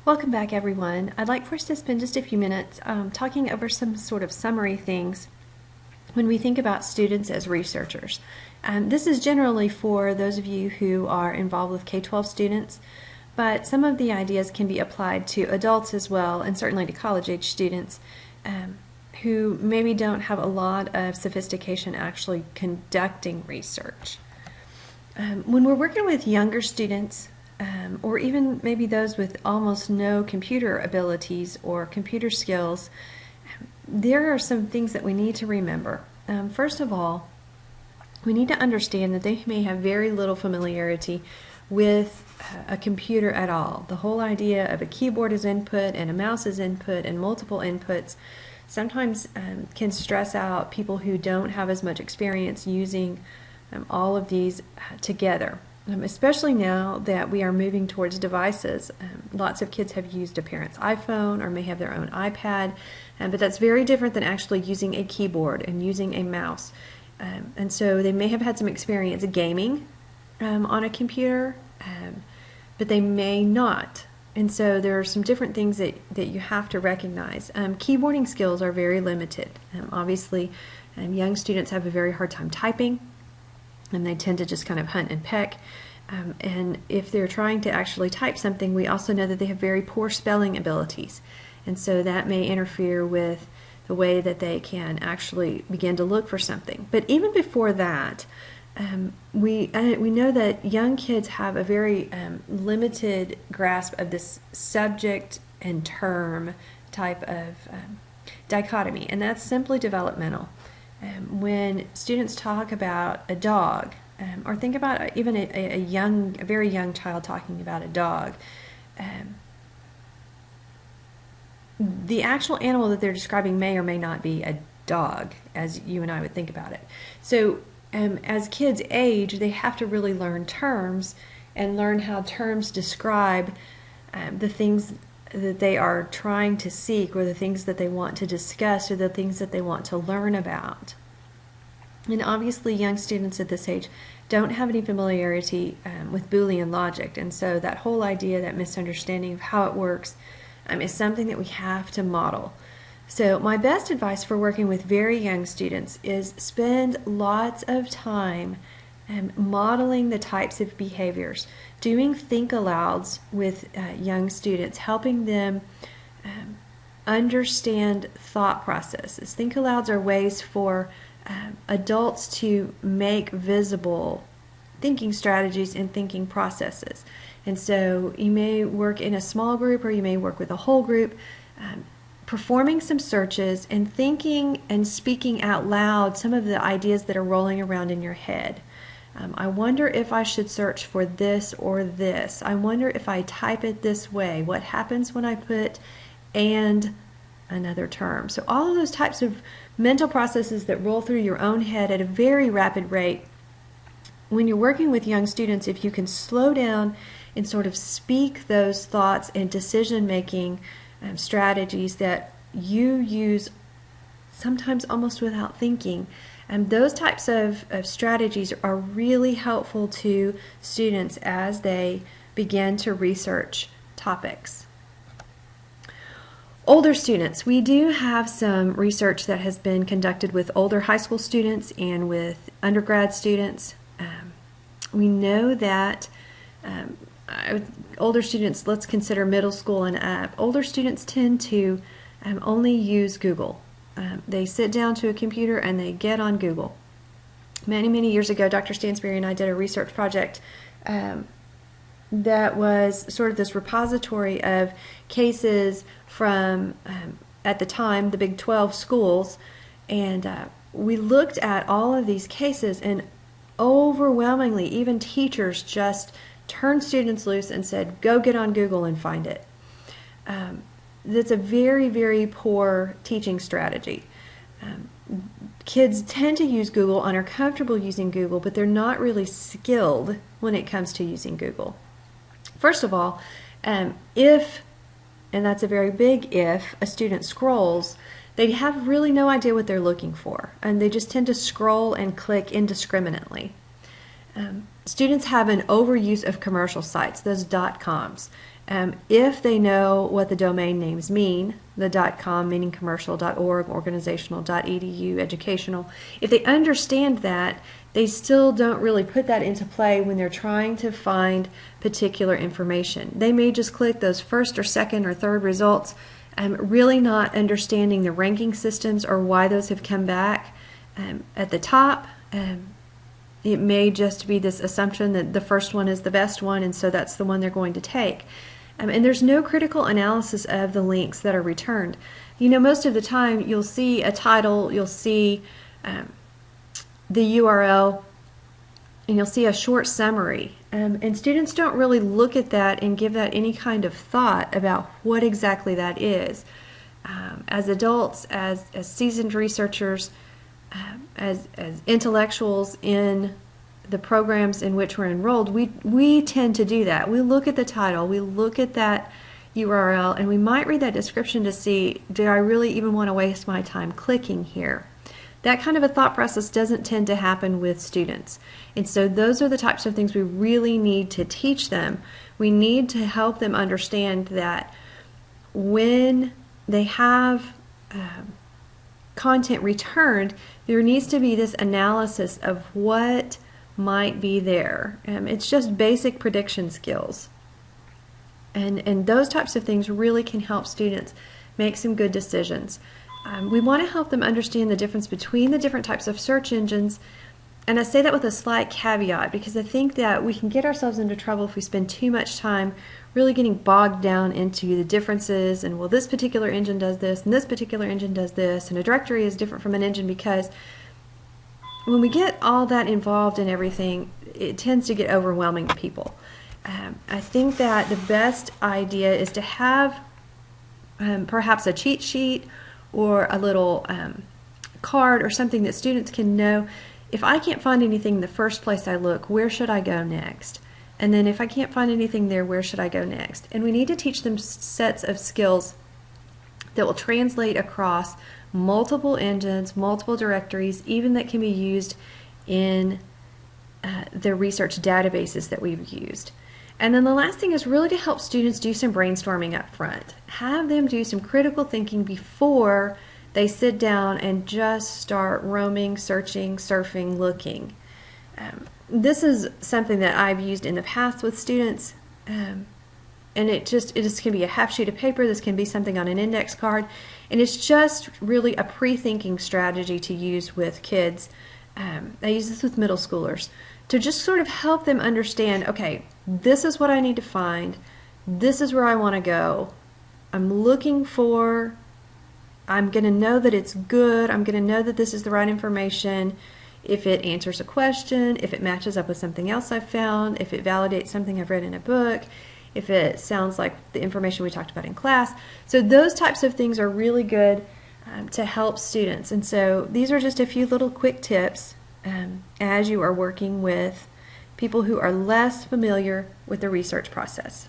Welcome back, everyone. I'd like for us to spend just a few minutes talking over some sort of summary things when we think about students as researchers. This is generally for those of you who are involved with K-12 students, but some of the ideas can be applied to adults as well, and certainly to college-age students who maybe don't have a lot of sophistication actually conducting research. When we're working with younger students, or even maybe those with almost no computer abilities or computer skills, there are some things that we need to remember. First of all, we need to understand that they may have very little familiarity with a computer at all. The whole idea of a keyboard as input and a mouse as input and multiple inputs sometimes can stress out people who don't have as much experience using all of these together. Especially now that we are moving towards devices. Lots of kids have used a parent's iPhone or may have their own iPad, but that's very different than actually using a keyboard and using a mouse. And so they may have had some experience gaming on a computer, but they may not. And so there are some different things that you have to recognize. Keyboarding skills are very limited. Obviously, young students have a very hard time typing, and they tend to just kind of hunt and peck. And if they're trying to actually type something, we also know that they have very poor spelling abilities. And so that may interfere with the way that they can actually begin to look for something. But even before that, we know that young kids have a very limited grasp of this subject and term type of dichotomy, and that's simply developmental. When students talk about a dog, or think about even a very young child talking about a dog, the actual animal that they're describing may or may not be a dog, as you and I would think about it. So as kids age, they have to really learn terms and learn how terms describe the things that they are trying to seek, or the things that they want to discuss, or the things that they want to learn about. And obviously young students at this age don't have any familiarity with Boolean logic, and so that whole idea, that misunderstanding of how it works, is something that we have to model. So my best advice for working with very young students is spend lots of time modeling the types of behaviors, doing think-alouds with young students, helping them understand thought processes. Think-alouds are ways for adults to make visible thinking strategies and thinking processes. And so you may work in a small group, or you may work with a whole group, performing some searches and thinking and speaking out loud some of the ideas that are rolling around in your head. I wonder if I should search for this or this. I wonder if I type it this way. What happens when I put and another term? So all of those types of mental processes that roll through your own head at a very rapid rate. When you're working with young students, if you can slow down and sort of speak those thoughts and decision-making strategies that you use sometimes almost without thinking, those types of strategies are really helpful to students as they begin to research topics. Older students, we do have some research that has been conducted with older high school students and with undergrad students. We know that older students, let's consider middle school and up, older students tend to only use Google. They sit down to a computer and they get on Google. Many years ago, Dr. Stansberry and I did a research project that was sort of this repository of cases from, at the time, the Big 12 schools, and we looked at all of these cases, and overwhelmingly, even teachers just turned students loose and said, go get on Google and find it. That's a very poor teaching strategy. Kids tend to use Google and are comfortable using Google, but they're not really skilled when it comes to using Google. First of all, if, and that's a very big if, a student scrolls, they have really no idea what they're looking for, and they just tend to scroll and click indiscriminately. Students have an overuse of commercial sites, those .coms, If they know what the domain names mean, the .com meaning commercial, .org, organizational, .edu, educational, if they understand that, they still don't really put that into play when they're trying to find particular information. They may just click those first or second or third results, really not understanding the ranking systems or why those have come back at the top. It may just be this assumption that the first one is the best one, and so that's the one they're going to take. And there's no critical analysis of the links that are returned. You know, most of the time you'll see a title, you'll see the URL, and you'll see a short summary. And students don't really look at that and give that any kind of thought about what exactly that is. As adults, as seasoned researchers, as intellectuals in the programs in which we're enrolled, we tend to do that. We look at the title, we look at that URL, and we might read that description to see, do I really even want to waste my time clicking here? That kind of a thought process doesn't tend to happen with students. And so those are the types of things we really need to teach them. We need to help them understand that when they have content returned, there needs to be this analysis of what might be there. It's just basic prediction skills. And those types of things really can help students make some good decisions. We want to help them understand the difference between the different types of search engines. And I say that with a slight caveat because I think that we can get ourselves into trouble if we spend too much time really getting bogged down into the differences and, well, this particular engine does this and this particular engine does this, and a directory is different from an engine, because when we get all that involved in everything, it tends to get overwhelming to people. I think that the best idea is to have perhaps a cheat sheet or a little card or something that students can know, if I can't find anything in the first place I look, where should I go next? And then if I can't find anything there, where should I go next? And we need to teach them sets of skills that will translate across multiple engines, multiple directories, even that can be used in the research databases that we've used. And then the last thing is really to help students do some brainstorming up front. Have them do some critical thinking before they sit down and just start roaming, searching, surfing, looking. This is something that I've used in the past with students, and it just can be a half sheet of paper, this can be something on an index card, and it's just really a pre-thinking strategy to use with kids. I use this with middle schoolers to just sort of help them understand, okay, this is what I need to find, this is where I want to go, I'm looking for, I'm going to know that it's good, I'm going to know that this is the right information, if it answers a question, if it matches up with something else I've found, if it validates something I've read in a book, if it sounds like the information we talked about in class. So those types of things are really good to help students. And so these are just a few little quick tips as you are working with people who are less familiar with the research process.